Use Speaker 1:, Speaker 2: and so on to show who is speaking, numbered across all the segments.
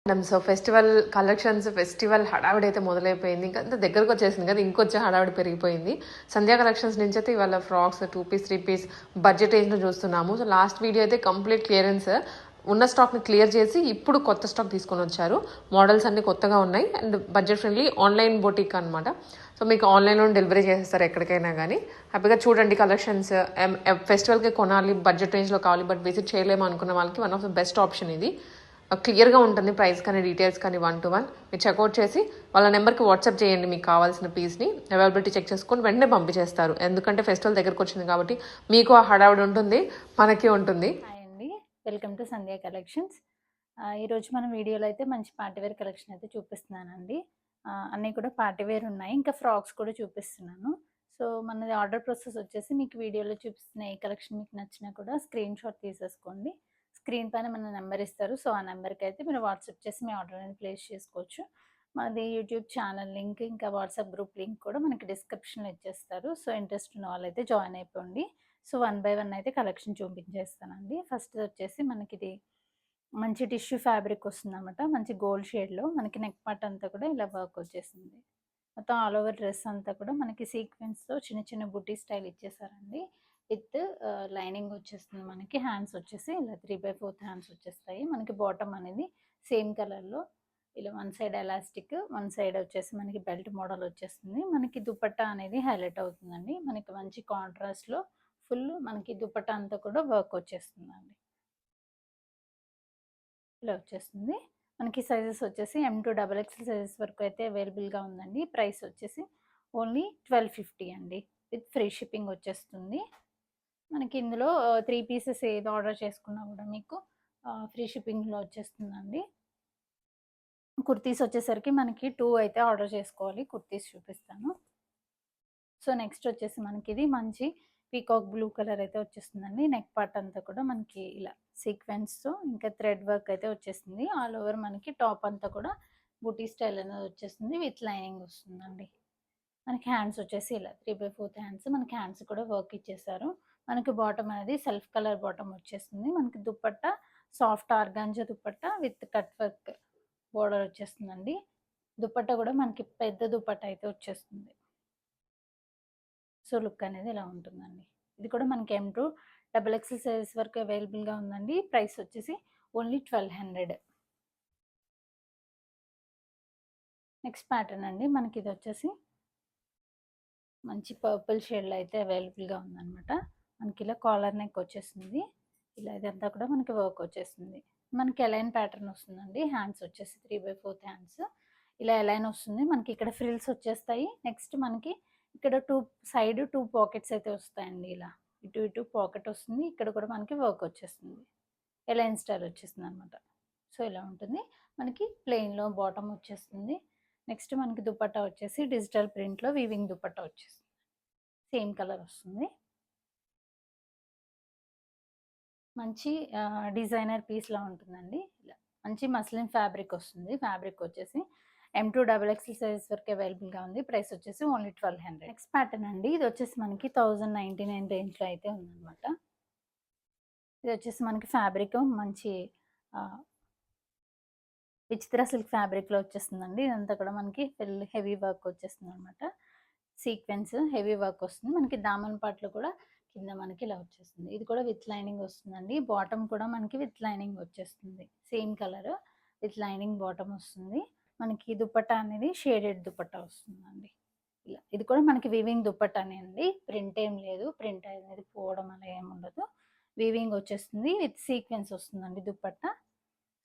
Speaker 1: So festival collections festival హడావిడి అయితే మొదలైపోయింది. ఇంకా అంత దగ్గరకు వచ్చేసింది కదా, ఇంకొంచెం హడావిడి పెరిగిపోయింది. సంధ్యా కలెక్షన్స్ నుంచి అయితే ఇవాళ ఫ్రాక్స్ 2 పీస్ 3 పీస్ బడ్జెట్ రేంజ్లో చూస్తున్నాము. సో లాస్ట్ వీడియో అయితే కంప్లీట్ క్లియరెన్స్, ఉన్న స్టాక్ని క్లియర్ చేసి ఇప్పుడు కొత్త స్టాక్ తీసుకొని వచ్చారు. మోడల్స్ అన్ని కొత్తగా ఉన్నాయి and budget friendly online boutique అనమాట. సో మీకు ఆన్లైన్లో డెలివరీ చేసేస్తారు ఎక్కడికైనా కానీ. హ్యాపీగా చూడండి కలెక్షన్స్. ఫెస్టివల్కి కొనాలి, బడ్జెట్ రేంజ్లో కావాలి బట్ విజిట్ చేయలేము అనుకున్న వాళ్ళకి one of the best option ఇది. క్లియర్గా ఉంటుంది ప్రైస్ కానీ డీటెయిల్స్ కానీ 1-to-1 మీరు చెక్అవుట్ చేసి వాళ్ళ నెంబర్కి వాట్సాప్ చేయండి. మీకు కావాల్సిన పీస్ని అవైలబిలిటీ చెక్ చేసుకొని వెంటనే పంపించేస్తారు. ఎందుకంటే ఫెస్టివల్ దగ్గరకు వచ్చింది కాబట్టి మీకు ఆ హడావిడి ఉంటుంది, మనకి ఉంటుంది.
Speaker 2: హాయ్ అండి, వెల్కమ్ టు సంధ్యా కలెక్షన్స్. ఈరోజు మన వీడియోలో అయితే మంచి పార్టీవేర్ కలెక్షన్ అయితే చూపిస్తున్నానండి. అన్నీ కూడా పార్టీవేర్ ఉన్నాయి, ఇంకా ఫ్రాక్స్ కూడా చూపిస్తున్నాను. సో మనది ఆర్డర్ ప్రాసెస్ వచ్చేసి మీకు వీడియోలో చూపిస్తున్న ఏ కలెక్షన్ మీకు నచ్చినా కూడా స్క్రీన్ షాట్ తీసేసుకోండి. స్క్రీన్ పైన మన నెంబర్ ఇస్తారు. సో ఆ నెంబర్కి అయితే మీరు వాట్సాప్ చేసి మీ ఆర్డర్ అనేది ప్లేస్ చేసుకోవచ్చు. మాది యూట్యూబ్ ఛానల్ లింక్ ఇంకా వాట్సాప్ గ్రూప్ లింక్ కూడా మనకి డిస్క్రిప్షన్లో ఇచ్చేస్తారు. సో ఇంట్రెస్ట్ ఉన్న వాళ్ళైతే జాయిన్ అయిపోండి. సో 1 బై 1 అయితే కలెక్షన్ చూపించేస్తానండి. ఫస్ట్ వచ్చేసి మనకి ఇది మంచి టిష్యూ ఫ్యాబ్రిక్ వస్తుందన్నమాట. మంచి గోల్డ్ షేడ్లో మనకి నెక్ పార్ట్ అంతా కూడా ఇలా వర్క్ వచ్చేసింది. మొత్తం ఆల్ ఓవర్ డ్రెస్ అంతా కూడా మనకి సీక్వెన్స్తో చిన్న చిన్న బుటీ స్టైల్ ఇచ్చేసారండి. విత్ లైనింగ్ వచ్చేస్తుంది. మనకి హ్యాండ్స్ వచ్చేసి ఇలా 3/4 హ్యాండ్స్ వచ్చేస్తాయి. మనకి బాటమ్ అనేది సేమ్ కలర్లో ఇలా one side elastic, one side వచ్చేసి మనకి బెల్ట్ మోడల్ వచ్చేస్తుంది. మనకి దుపట్టా అనేది హైలైట్ అవుతుందండి. మనకి మంచి కాంట్రాస్ట్లో ఫుల్ మనకి దుపట్టా అంతా కూడా వర్క్ వచ్చేస్తుందండి. ఇలా వచ్చేస్తుంది. మనకి సైజెస్ వచ్చేసి M2 XXL సైజెస్ వరకు అయితే అవైలబుల్గా ఉందండి. ప్రైస్ వచ్చేసి ఓన్లీ 1250 అండి. విత్ ఫ్రీ షిప్పింగ్ వచ్చేస్తుంది. మనకి ఇందులో 3 పీసెస్ ఏది ఆర్డర్ చేసుకున్నా కూడా మీకు ఫ్రీ షిప్పింగ్లో వచ్చేస్తుందండి. కుర్తీస్ వచ్చేసరికి మనకి 2 అయితే ఆర్డర్ చేసుకోవాలి. కుర్తీస్ చూపిస్తాను. సో నెక్స్ట్ వచ్చేసి మనకి ఇది మంచి పీకాక్ బ్లూ కలర్ అయితే వచ్చేస్తుందండి. నెక్ పార్ట్ అంతా కూడా మనకి ఇలా సీక్వెన్స్తో ఇంకా థ్రెడ్ వర్క్ అయితే వచ్చేస్తుంది. ఆల్ ఓవర్ మనకి టాప్ అంతా కూడా బూటీ స్టైల్ అనేది వచ్చేస్తుంది. విత్ లైనింగ్ వస్తుందండి. మనకి హ్యాండ్స్ వచ్చేసి ఇలా 3/4 హ్యాండ్స్, మనకి హ్యాండ్స్ కూడా వర్క్ ఇచ్చేసారు. మనకి బాటమ్ అనేది సెల్ఫ్ కలర్ బాటమ్ వచ్చేస్తుంది. మనకి dupatta soft organza dupatta with cut work border వచ్చేస్తుందండి. దుపట్టా కూడా మనకి పెద్ద దుపట్టా అయితే వచ్చేస్తుంది. సో లుక్ అనేది ఇలా ఉంటుందండి. ఇది కూడా మనకి M2 XXL సైజెస్ వరకు అవైలబుల్గా ఉందండి. ప్రైస్ వచ్చేసి ఓన్లీ 1200. నెక్స్ట్ ప్యాటర్న్ అండి. మనకి ఇది వచ్చేసి మంచి పర్పుల్ షేడ్లో అయితే అవైలబుల్గా ఉందన్నమాట. మనకి ఇలా కాలర్ నెక్ వచ్చేస్తుంది. ఇలా ఇదంతా కూడా మనకి వర్క్ వచ్చేస్తుంది. మనకి ఎలైన్ ప్యాటర్న్ వస్తుందండి. హ్యాండ్స్ వచ్చేసి 3/4 హ్యాండ్స్ ఇలా ఎలైన్ వస్తుంది. మనకి ఇక్కడ ఫ్రిల్స్ వచ్చేస్తాయి. నెక్స్ట్ మనకి ఇక్కడ సైడ్ 2 పాకెట్స్ అయితే వస్తాయండి. ఇలా ఇటు ఇటు పాకెట్ వస్తుంది. ఇక్కడ కూడా మనకి వర్క్ వచ్చేస్తుంది. ఎలైన్ స్టైల్ వచ్చేస్తుంది అనమాట. సో ఇలా ఉంటుంది. మనకి ప్లెయిన్లో బాటమ్ వచ్చేస్తుంది. నెక్స్ట్ మనకి దుపట్టా వచ్చేసి డిజిటల్ ప్రింట్లో వీవింగ్ దుపట్టా వచ్చేస్తుంది. సేమ్ కలర్ వస్తుంది. మంచి డిజైనర్ పీస్లా ఉంటుందండి. ఇలా మంచి మస్లిన్ ఫ్యాబ్రిక్ వస్తుంది. ఫ్యాబ్రిక్ వచ్చేసి M2 XXL సైజ్ వరకు అవైలబుల్గా ఉంది. ప్రైస్ వచ్చేసి ఓన్లీ 1200. నెక్స్ట్ ప్యాటర్న్ అండి. ఇది వచ్చేసి మనకి 1099 రేంజ్లో అయితే ఉందన్నమాట. ఇది వచ్చేసి మనకి ఫ్యాబ్రిక్ మంచి విచిత్ర సిల్క్ ఫ్యాబ్రిక్లో వచ్చేస్తుందండి. ఇదంతా కూడా మనకి ఫుల్ హెవీ వర్క్ వచ్చేస్తుంది అనమాట. సీక్వెన్స్ హెవీ వర్క్ వస్తుంది. మనకి దామన్ పార్ట్లో కూడా కింద మనకి ఇలా వచ్చేస్తుంది. ఇది కూడా విత్ లైనింగ్ వస్తుందండి. బాటమ్ కూడా మనకి విత్ లైనింగ్ వచ్చేస్తుంది. Same colour with lining bottom వస్తుంది. మనకి దుపట్టా అనేది షేడెడ్ దుపట్టా వస్తుందండి. ఇలా ఇది కూడా మనకి వీవింగ్ దుపట్టానే అండి. ప్రింట్ ఏం లేదు. ప్రింట్ అనేది పోవడం అలా ఏమి ఉండదు. వీవింగ్ వచ్చేస్తుంది. విత్ సీక్వెన్స్ వస్తుందండి దుపట్టా.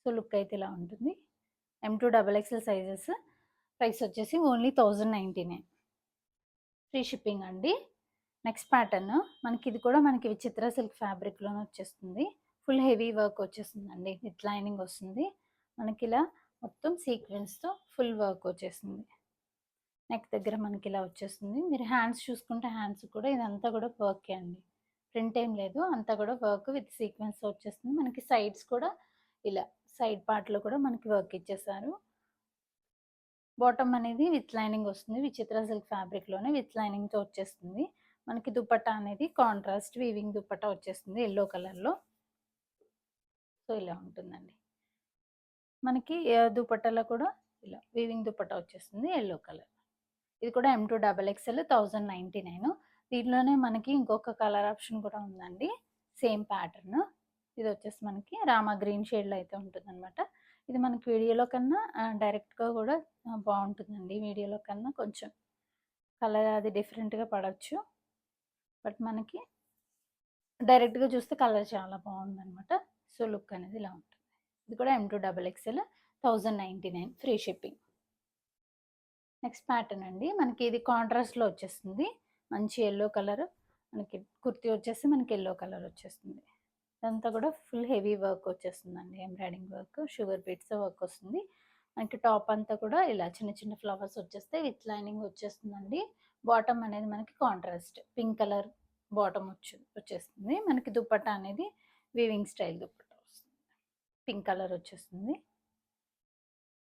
Speaker 2: సో లుక్ అయితే ఇలా ఉంటుంది. M2 XXL sizes. ప్రైస్ వచ్చేసి ఓన్లీ 1099. ఫ్రీ షిప్పింగ్ అండి. నెక్స్ట్ ప్యాటర్న్ మనకి ఇది కూడా మనకి విచిత్ర సిల్క్ ఫ్యాబ్రిక్లోనే వచ్చేస్తుంది. ఫుల్ హెవీ వర్క్ వచ్చేస్తుందండి. విత్ లైనింగ్ వస్తుంది. మనకి ఇలా మొత్తం సీక్వెన్స్తో ఫుల్ వర్క్ వచ్చేస్తుంది. నెక్ దగ్గర మనకి ఇలా వచ్చేస్తుంది. మీరు హ్యాండ్స్ చూసుకుంటే హ్యాండ్స్ కూడా ఇదంతా కూడా వర్కే అండి. ప్రింట్ ఏం లేదు. అంతా కూడా వర్క్ విత్ సీక్వెన్స్ వచ్చేస్తుంది. మనకి సైడ్స్ కూడా ఇలా సైడ్ పార్ట్లో కూడా మనకి వర్క్ ఇచ్చేసారు. బాటమ్ అనేది విత్ లైనింగ్ వస్తుంది. విచిత్ర సిల్క్ ఫ్యాబ్రిక్లోనే విత్ లైనింగ్తో వచ్చేస్తుంది. మనకి దుపట్టా అనేది కాంట్రాస్ట్ వీవింగ్ దుపట్టా వచ్చేస్తుంది ఎల్లో కలర్లో. సో ఇలా ఉంటుందండి. మనకి దుపట్టాలో కూడా ఇలా వీవింగ్ దుపట్టా వచ్చేస్తుంది యెల్లో కలర్. ఇది కూడా M2 డబల్ ఎక్స్ఎల్ 1099. దీంట్లోనే మనకి ఇంకొక కలర్ ఆప్షన్ కూడా ఉందండి. Same pattern. ఇది వచ్చేసి మనకి రామా గ్రీన్ షేడ్‌లో అయితే ఉంటుందనమాట. ఇది మనకి వీడియోలో కన్నా డైరెక్ట్‌గా కూడా బావుంటుందండి. వీడియోలో కన్నా కొంచెం కలర్ అది డిఫరెంట్‌గా పడొచ్చు. బట్ మనకి డైరెక్ట్‌గా చూస్తే కలర్ చాలా బావుందనమాట. సో, లుక్ అనేది ఇలా ఉంటుంది. ఇది కూడా M2 double XL 1099 free shipping. Next pattern అండి. మనకి ఇది కాంట్రాస్ట్‌లో వచ్చేస్తుంది. మంచి యెల్లో కలర్. మనకి కుర్తీ వచ్చేసి మనకి యెల్లో కలర్ వచ్చేస్తుంది. ఇదంతా కూడా ఫుల్ హెవీ వర్క్ వచ్చేస్తుందండి. Embroidering work, sugar beads work వస్తుంది. మనకి టాప్ అంతా కూడా ఇలా చిన్న చిన్న ఫ్లవర్స్ వచ్చేస్తాయి. విత్ లైనింగ్ వచ్చేస్తుందండి. బాటమ్ అనేది మనకి కాంట్రాస్ట్ పింక్ కలర్ బాటమ్ వచ్చేస్తుంది. మనకి దుపట్టా అనేది వీవింగ్ స్టైల్ దుపట్టా వస్తుంది. పింక్ కలర్ వచ్చేస్తుంది.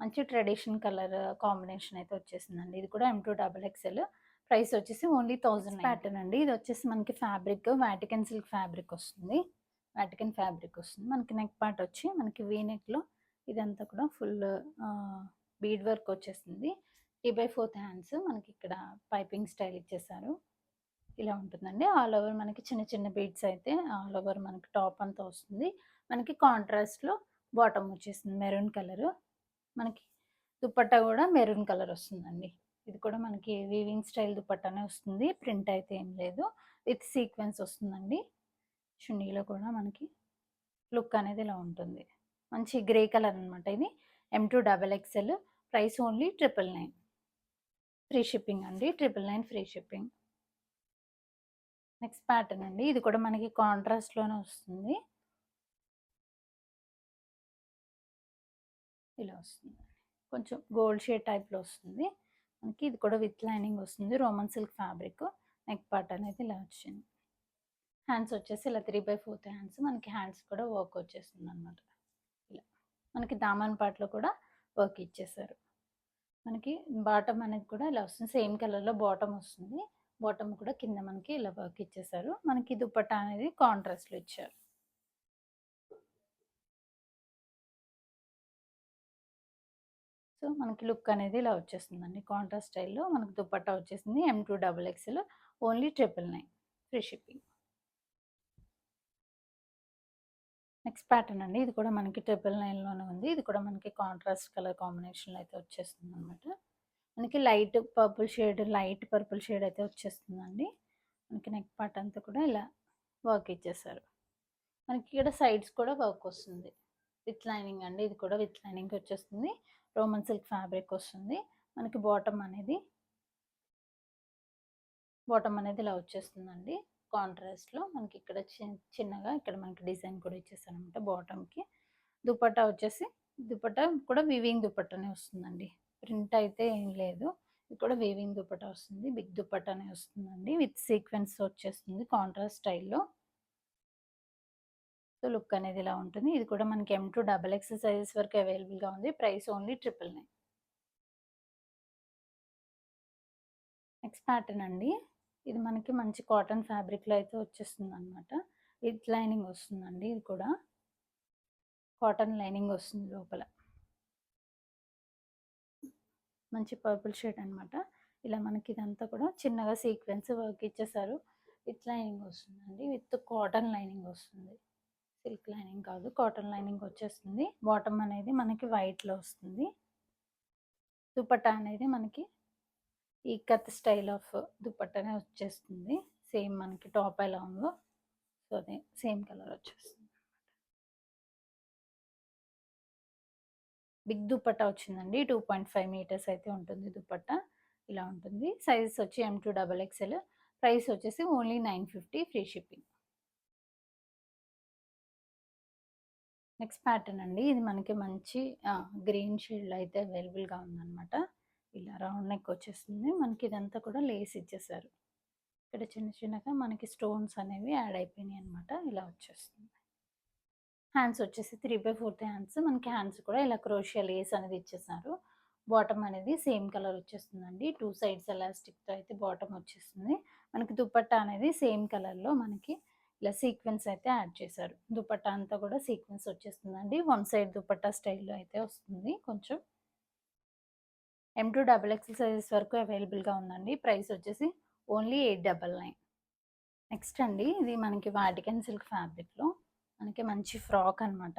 Speaker 2: మంచి ట్రెడిషన్ కలర్ కాంబినేషన్ అయితే వచ్చేసిందండి. ఇది కూడా M2 డబల్ ఎక్స్ఎల్. ప్రైస్ వచ్చేసి ఓన్లీ 1000 ప్యాటర్న్ అండి. ఇది వచ్చేసి మనకి ఫ్యాబ్రిక్ వాటికన్ సిల్క్ ఫ్యాబ్రిక్ వస్తుంది. వాటికన్ ఫ్యాబ్రిక్ వస్తుంది. మనకి నెక్ పార్ట్ వచ్చి మనకి వీ నెక్‌లో ఇదంతా కూడా ఫుల్ బీడ్ వర్క్ వచ్చేసింది. 3/4 హ్యాండ్స్ మనకి ఇక్కడ పైపింగ్ స్టైల్ ఇచ్చేసారు. ఇలా ఉంటుందండి. ఆల్ ఓవర్ మనకి చిన్న చిన్న బీడ్స్ అయితే ఆల్ ఓవర్ మనకి టాప్ అంతా వస్తుంది. మనకి కాంట్రాస్ట్‌లో బాటమ్ వచ్చేసింది మెరూన్ కలర్. మనకి దుపట్టా కూడా మెరూన్ కలర్ వస్తుందండి. ఇది కూడా మనకి వీవింగ్ స్టైల్ దుపట్టానే వస్తుంది. ప్రింట్ అయితే ఏం లేదు. విత్ సీక్వెన్స్ వస్తుందండి. చున్నీలో కూడా మనకి లుక్ అనేది ఇలా ఉంటుంది. మంచి గ్రే కలర్ అనమాట ఇది. M2 double XL. Price only 999. Free shipping అండి. 999 ఫ్రీ షిప్పింగ్. నెక్స్ట్ ప్యాటర్న్ అండి. ఇది కూడా మనకి కాంట్రాస్ట్‌లోనే వస్తుంది. ఇలా వస్తుంది. కొంచెం గోల్డ్ షేడ్ టైప్‌లో వస్తుంది. మనకి ఇది కూడా విత్ లైనింగ్ వస్తుంది. Roman silk fabric. Neck part అనేది ఇలా వచ్చింది. హ్యాండ్స్ వచ్చేసి ఇలా 3/4 హ్యాండ్స్. మనకి హ్యాండ్స్ కూడా వర్క్ వచ్చేస్తుందనమాట. ఇలా. మనకి దామన్ పార్ట్‌లో కూడా వర్క్ ఇచ్చేసారు. మనకి బాటమ్ అనేది కూడా ఇలా వస్తుంది. సేమ్ కలర్‌లో బాటమ్ వస్తుంది. బాటమ్ కూడా కింద మనకి ఇలా వర్క్ ఇచ్చేసారు. మనకి దుపట్టా అనేది కాంట్రాస్ట్‌లో ఇచ్చారు. సో, మనకి లుక్ అనేది ఇలా వచ్చేస్తుందండి. కాంట్రాస్ట్ స్టైల్‌లో మనకు దుపట్టా వచ్చేసింది. M2 double XL only 999 free shipping. Next pattern అండి. ఇది కూడా మనకి 999లోనే ఉంది. ఇది కూడా మనకి కాంట్రాస్ట్ కలర్ కాంబినేషన్‌లో అయితే వచ్చేస్తుందనమాట. మనకి light purple shade, light purple shade అయితే వచ్చేస్తుందండి. మనకి నెక్ పార్ట్ అంతా కూడా ఇలా వర్క్ ఇచ్చేసారు. మనకి ఇక్కడ సైడ్స్ కూడా వర్క్ వస్తుంది. విత్ లైనింగ్ అండి. ఇది కూడా విత్ లైనింగ్ వచ్చేస్తుంది. రోమన్ సిల్క్ ఫ్యాబ్రిక్ వస్తుంది. మనకి బాటమ్ అనేది ఇలా వచ్చేస్తుందండి. కాంట్రాస్ట్‌లో మనకి ఇక్కడ చిన్నగా ఇక్కడ మనకి డిజైన్ కూడా ఇచ్చేసారనమాట బాటమ్‌కి. దుపట్టా వచ్చేసి దుపట్టా కూడా వీవింగ్ దుపట్టానే వస్తుందండి. ప్రింట్ అయితే ఏం లేదు. ఇది కూడా వీవింగ్ దుపట్టా వస్తుంది. బిగ్ దుపట్టానే వస్తుందండి. విత్ సీక్వెన్స్ వచ్చేస్తుంది కాంట్రాస్ట్ స్టైల్‌లో. సో, లుక్ అనేది ఇలా ఉంటుంది. ఇది కూడా మనకి M2 డబల్ ఎక్స్ సైజెస్ వరకు అవైలబుల్‌గా ఉంది. Price only 999. నెక్స్ట్ ప్యాటర్న్ అండి. ఇది మనకి మంచి కాటన్ ఫ్యాబ్రిక్‌లో అయితే వచ్చేస్తుందనమాట. విత్ లైనింగ్ వస్తుందండి. ఇది కూడా కాటన్ లైనింగ్ వస్తుంది లోపల. మంచి పర్పుల్ షేడ్ అనమాట. ఇలా మనకి ఇదంతా కూడా చిన్నగా సీక్వెన్స్ వర్క్ ఇచ్చేసారు. విత్ లైనింగ్ వస్తుందండి. విత్ కాటన్ లైనింగ్ వస్తుంది. సిల్క్ లైనింగ్ కాదు, కాటన్ లైనింగ్ వచ్చేస్తుంది. బాటమ్ అనేది మనకి వైట్‌లో వస్తుంది. దుపట్టా అనేది మనకి ఇక్కత్ స్టైల్ ఆఫ్ దుపట్టానే వచ్చేస్తుంది. సేమ్ మనకి టాప్ ఎలా ఉందో సో, అదే సేమ్ కలర్ వచ్చేస్తుంది. బిగ్ దుపట్టా వచ్చిందండి. 2.5 మీటర్స్ అయితే ఉంటుంది దుపట్టా. ఇలా ఉంటుంది. సైజెస్ వచ్చి M2 డబల్ ఎక్స్ఎల్. ప్రైస్ వచ్చేసి only 950 free shipping. Next pattern అండి. ఇది మనకి మంచి గ్రీన్ షేడ్‌లో అయితే అవైలబుల్‌గా ఉందనమాట. ఇలా రౌండ్ నెక్ వచ్చేస్తుంది. మనకి ఇదంతా కూడా లేస్ ఇచ్చేసారు. ఇక్కడ చిన్న చిన్నగా మనకి స్టోన్స్ అనేవి యాడ్ అయిపోయినాయి అనమాట. ఇలా వచ్చేస్తుంది. హ్యాండ్స్ వచ్చేసి 3/4 హ్యాండ్స్. మనకి హ్యాండ్స్ కూడా ఇలా క్రోషియా లేస్ అనేది ఇచ్చేసారు. బాటమ్ అనేది సేమ్ కలర్ వచ్చేస్తుందండి. 2 సైడ్స్ ఎలాస్టిక్‌తో అయితే బాటమ్ వచ్చేస్తుంది. మనకి దుపట్టా అనేది సేమ్ కలర్‌లో మనకి ఇలా సీక్వెన్స్ అయితే యాడ్ చేశారు. దుపట్టా అంతా కూడా సీక్వెన్స్ వచ్చేస్తుందండి. వన్ సైడ్ దుపట్టా స్టైల్‌లో అయితే వస్తుంది కొంచెం. M2 డబుల్ ఎక్సెల్ సైజెస్ వరకు అవైలబుల్‌గా ఉందండి. ప్రైస్ వచ్చేసి ఓన్లీ 899. నెక్స్ట్ అండి ఇది మనకి వాటికన్ సిల్క్ ఫ్యాబ్రిక్‌లో మనకి మంచి ఫ్రాక్ అనమాట.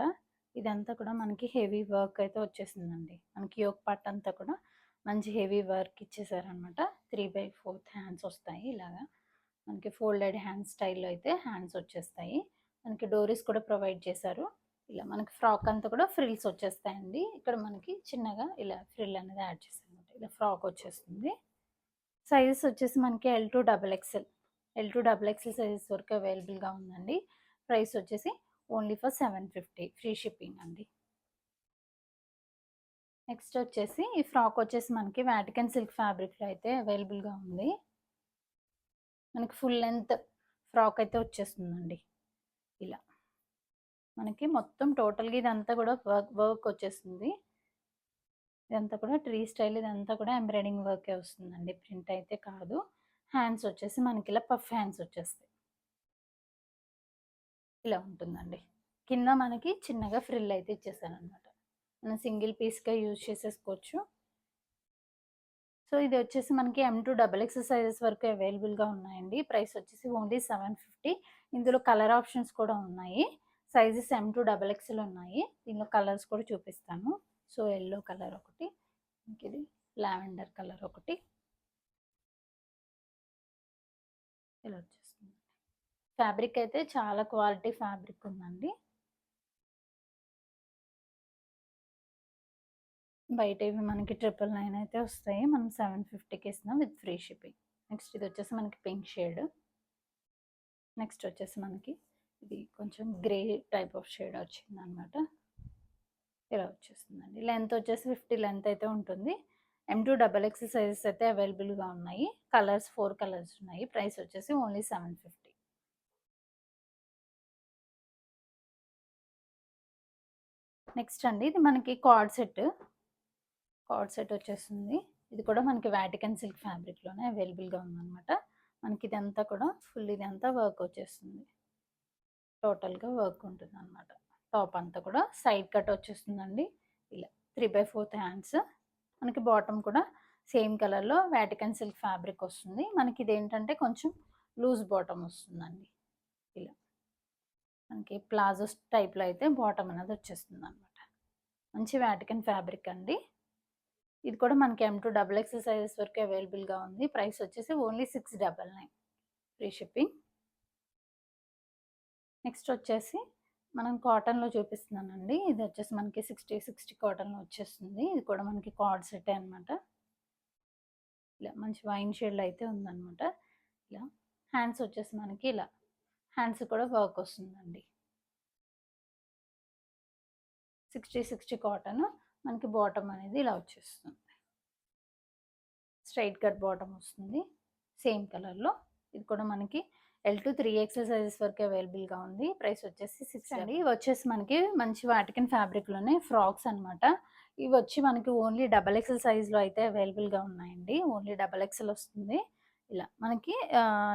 Speaker 2: ఇదంతా కూడా మనకి హెవీ వర్క్ అయితే వచ్చేసిందండి. మనకి యోక్ పార్ట్ అంతా కూడా మంచి హెవీ వర్క్ ఇచ్చేసారనమాట. 3/4 హ్యాండ్స్ వస్తాయి ఇలాగా. మనకి ఫోల్డెడ్ హ్యాండ్స్ స్టైల్‌లో అయితే హ్యాండ్స్ వచ్చేస్తాయి. మనకి డోరీస్ కూడా ప్రొవైడ్ చేశారు. ఇలా మనకి ఫ్రాక్ అంతా కూడా ఫ్రిల్స్ వచ్చేస్తాయండి. ఇక్కడ మనకి చిన్నగా ఇలా ఫ్రిల్ అనేది యాడ్ చేశారనమాట. ఇలా ఫ్రాక్ వచ్చేస్తుంది. సైజెస్ వచ్చేసి మనకి L2 double XL. L2 double XL sizes వరకు అవైలబుల్‌గా ఉందండి. ప్రైస్ వచ్చేసి ఓన్లీ ఫర్ 750 ఫ్రీ షిప్పింగ్ అండి. నెక్స్ట్ వచ్చేసి ఈ ఫ్రాక్ వచ్చేసి మనకి వాటికన్ సిల్క్ ఫ్యాబ్రిక్‌లో అయితే అవైలబుల్‌గా ఉంది. మనకి ఫుల్ లెంత్ ఫ్రాక్ అయితే వచ్చేస్తుందండి. ఇలా మనకి మొత్తం టోటల్‌గా ఇదంతా కూడా వర్క్ వచ్చేస్తుంది. ఇదంతా కూడా ట్రీ స్టైల్ ఇదంతా కూడా ఎంబ్రాయిడింగ్ వర్కే వస్తుందండి. ప్రింట్ అయితే కాదు. హ్యాండ్స్ వచ్చేసి మనకి ఇలా పఫ్ హ్యాండ్స్ వచ్చేస్తాయి. ఇలా ఉంటుందండి. కింద మనకి చిన్నగా ఫ్రిల్ అయితే ఇచ్చేసారనమాట. మనం సింగిల్ పీస్‌గా యూజ్ చేసేసుకోవచ్చు. సో, ఇది వచ్చేసి మనకి M2 డబుల్ ఎక్స్ సైజెస్ వరకు అవైలబుల్‌గా ఉన్నాయండి. ప్రైస్ వచ్చేసి ఓన్లీ 750. ఇందులో కలర్ ఆప్షన్స్ కూడా ఉన్నాయి. సైజెస్ M2 డబుల్ ఎక్స్‌లు ఉన్నాయి. దీనిలో కలర్స్ కూడా చూపిస్తాను. సో, యెల్లో కలర్ ఒకటి, ఇంకిది లావెండర్ కలర్ ఒకటి. ఇలా వచ్చేస్తుంది. ఫ్యాబ్రిక్ అయితే చాలా క్వాలిటీ ఫ్యాబ్రిక్ ఉందండి. బయట ఇవి మనకి 999 అయితే వస్తాయి. మనం 750కి ఇస్తున్నాం విత్ ఫ్రీ షిప్పింగ్. నెక్స్ట్ ఇది వచ్చేసి మనకి పింక్ షేడ్. నెక్స్ట్ వచ్చేసి మనకి ఇది కొంచెం గ్రే టైప్ ఆఫ్ షేడ్ వచ్చిందనమాట. ఇలా వచ్చేస్తుందండి. లెంత్ వచ్చేసి 50 లెంత్ అయితే ఉంటుంది. M2 డబుల్ ఎక్స్ సైజెస్ అయితే అవైలబుల్‌గా ఉన్నాయి. కలర్స్ 4 కలర్స్ ఉన్నాయి. ప్రైస్ వచ్చేసి ఓన్లీ 750. నెక్స్ట్ అండి ఇది మనకి కార్డ్ సెట్. కార్డ్ సెట్ వచ్చేస్తుంది. ఇది కూడా మనకి వాటికన్ సిల్క్ ఫ్యాబ్రిక్‌లోనే అవైలబుల్‌గా ఉందనమాట. మనకి ఇదంతా కూడా ఫుల్ ఇదంతా వర్క్ వచ్చేస్తుంది. టోటల్‌గా వర్క్ ఉంటుందనమాట. టాప్ అంతా కూడా సైడ్ కట్ వచ్చేస్తుందండి. ఇలా 3/4 హ్యాండ్స్. మనకి బాటమ్ కూడా సేమ్ కలర్‌లో వాటికన్ సిల్క్ ఫ్యాబ్రిక్ వస్తుంది. మనకి ఇదేంటంటే కొంచెం లూజ్ బాటమ్ వస్తుందండి. ఇలా మనకి ప్లాజో టైప్‌లో అయితే బాటమ్ అనేది వచ్చేస్తుందనమాట. మంచి వాటికన్ ఫ్యాబ్రిక్ అండి. ఇది కూడా మనకి M2 డబుల్ ఎక్స్ సైజెస్ వరకు అవైలబుల్‌గా ఉంది. ప్రైస్ వచ్చేసి ఓన్లీ 699 ఫ్రీ షిప్పింగ్. నెక్స్ట్ వచ్చేసి మనం కాటన్‌లో చూపిస్తున్నానండి. ఇది వచ్చేసి మనకి 60 కాటన్‌లో వచ్చేస్తుంది. ఇది కూడా మనకి కార్డ్ సెట్టే అనమాట. ఇలా మంచి వైన్ షేడ్‌లో అయితే ఉందనమాట. ఇలా హ్యాండ్స్ వచ్చేసి మనకి ఇలా హ్యాండ్స్ కూడా వర్క్ వస్తుందండి. 60 కాటన్ మనకి బాటమ్ అనేది ఇలా వచ్చేస్తుంది. స్ట్రైట్ కట్ బాటమ్ వస్తుంది. సేమ్ కలర్‌లో. ఇది కూడా మనకి L2 3XL సైజెస్ వరకు అవైలబుల్‌గా ఉంది. ప్రైస్ వచ్చేసి 6 అండి. ఇవి వచ్చేసి మనకి మంచి వాటికన్ ఫ్యాబ్రిక్‌లోనే ఫ్రాక్స్ అనమాట. ఇవి వచ్చి మనకి ఓన్లీ డబల్ ఎక్స్ఎల్ సైజ్‌లో అయితే అవైలబుల్‌గా ఉన్నాయండి. ఓన్లీ డబల్ ఎక్స్ఎల్ వస్తుంది. ఇలా మనకి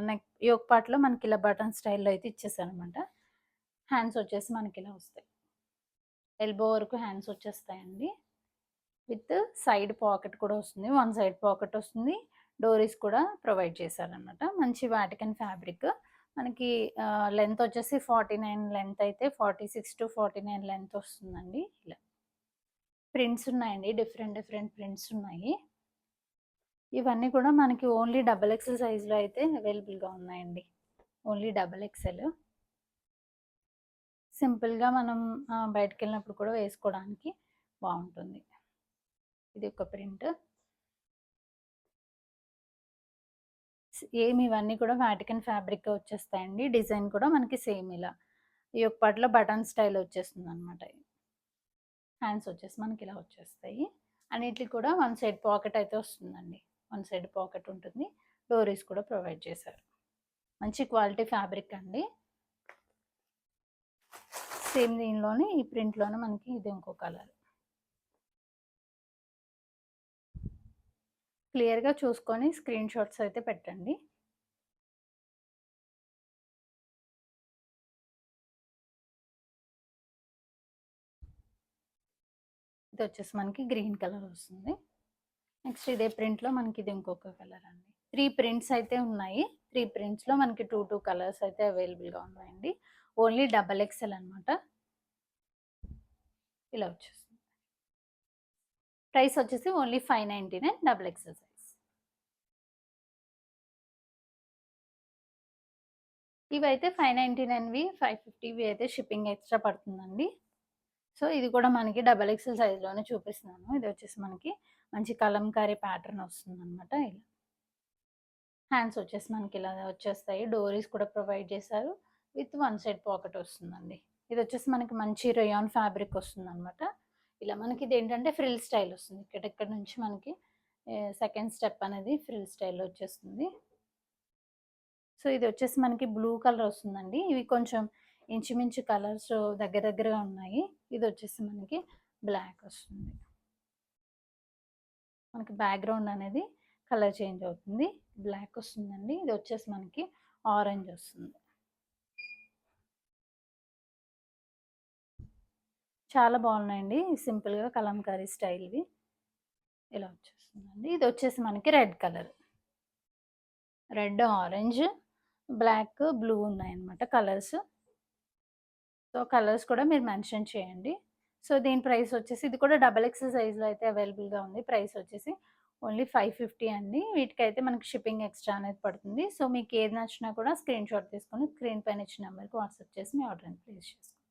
Speaker 2: నెక్ యోక్ పార్ట్‌లో మనకి ఇలా బటన్ స్టైల్‌లో అయితే ఇచ్చేసారనమాట. హ్యాండ్స్ వచ్చేసి మనకి ఇలా వస్తాయి. ఎల్బో వరకు హ్యాండ్స్ వచ్చేస్తాయండి. విత్ సైడ్ పాకెట్ కూడా వస్తుంది. వన్ సైడ్ పాకెట్ వస్తుంది. డోరీస్ కూడా ప్రొవైడ్ చేశారనమాట. మంచి వాటికన్ ఫ్యాబ్రిక్. మనకి లెంత్ వచ్చేసి 49 లెంత్ అయితే 46-49 లెంత్ వస్తుందండి. ఇలా ప్రింట్స్ ఉన్నాయండి. డిఫరెంట్ ప్రింట్స్ ఉన్నాయి. ఇవన్నీ కూడా మనకి ఓన్లీ డబల్ ఎక్స్ఎల్ సైజ్‌లో అయితే అవైలబుల్‌గా ఉన్నాయండి. Only double XL. సింపుల్‌గా మనం బయటికెళ్ళినప్పుడు కూడా వేసుకోవడానికి బావుంటుంది. ఇది ఒక ప్రింట్. ఇవన్నీ కూడా వాటికన్ ఫ్యాబ్రిక్ వచ్చేస్తాయండి. డిజైన్ కూడా మనకి సేమ్ ఇలా ఈ యొక్క పార్ట్‌లో బటన్ స్టైల్ వచ్చేస్తుందనమాట. హ్యాండ్స్ వచ్చేసి మనకి ఇలా వచ్చేస్తాయి. అన్నిట్లికి కూడా వన్ సైడ్ పాకెట్ అయితే వస్తుందండి. వన్ సైడ్ పాకెట్ ఉంటుంది. డోరీస్ కూడా ప్రొవైడ్ చేశారు. మంచి క్వాలిటీ ఫ్యాబ్రిక్ అండి. సేమ్ దీనిలోనే ఈ ప్రింట్‌లోనే మనకి ఇది ఇంకో కలర్. క్లియర్‌గా చూసుకొని స్క్రీన్ షాట్స్ అయితే పెట్టండి. ఇది వచ్చేసి మనకి గ్రీన్ కలర్ వస్తుంది. నెక్స్ట్ ఇదే ప్రింట్లో మనకి ఇది ఇంకొక కలర్ అండి. 3 ప్రింట్స్ అయితే ఉన్నాయి. 3 ప్రింట్స్లో మనకి 2 కలర్స్ అయితే అవైలబుల్గా ఉన్నాయండి. ఓన్లీ XXL అనమాట. ఇలా వచ్చేస్తుంది. ప్రైస్ వచ్చేసి ఓన్లీ 599 XXL సైజ్. ఇవైతే 599వి 550వి అయితే షిప్పింగ్ ఎక్స్ట్రా పడుతుందండి. సో ఇది కూడా మనకి XXL సైజ్లోనే చూపిస్తున్నాను. ఇది వచ్చేసి మనకి మంచి కలంకారీ ప్యాటర్న్ వస్తుందన్నమాట. ఇలా హ్యాండ్స్ వచ్చేసి మనకి ఇలా వచ్చేస్తాయి. డోరీస్ కూడా ప్రొవైడ్ చేశారు. విత్ 1 సైడ్ పాకెట్ వస్తుందండి. ఇది వచ్చేసి మనకి మంచి రేయాన్ ఫ్యాబ్రిక్ వస్తుందన్నమాట. ఇలా మనకి ఇది ఏంటంటే ఫ్రిల్ స్టైల్ వస్తుంది. ఇక్కడెక్కడ నుంచి మనకి సెకండ్ స్టెప్ అనేది ఫ్రిల్ స్టైల్లో వచ్చేస్తుంది. సో ఇది వచ్చేసి మనకి బ్లూ కలర్ వస్తుందండి. ఇవి కొంచెం ఇంచుమించు కలర్స్ దగ్గరగా ఉన్నాయి. ఇది వచ్చేసి మనకి బ్లాక్ వస్తుంది. మనకి బ్యాక్గ్రౌండ్ అనేది కలర్ చేంజ్ అవుతుంది. బ్లాక్ వస్తుందండి. ఇది వచ్చేసి మనకి ఆరెంజ్ వస్తుంది. చాలా బాగున్నాయండి. సింపుల్గా కలంకారీ స్టైల్వి ఇలా వచ్చేస్తుందండి. ఇది వచ్చేసి మనకి red colour, red, orange, black, blue ఉన్నాయన్నమాట కలర్స్. సో కలర్స్ కూడా మీరు మెన్షన్ చేయండి. సో దీని ప్రైస్ వచ్చేసి ఇది కూడా XXL సైజ్లో అయితే అవైలబుల్గా ఉంది. ప్రైస్ వచ్చేసి ఓన్లీ 550 అండి. వీటికైతే మనకి షిప్పింగ్ ఎక్స్ట్రా అనేది పడుతుంది. సో మీకు ఏది నచ్చినా కూడా స్క్రీన్ షాట్ తీసుకొని స్క్రీన్ పైన ఇచ్చిన నెంబర్కి వాట్సాప్ చేసి మీ ఆర్డర్ని ప్లేస్ చేసుకోండి.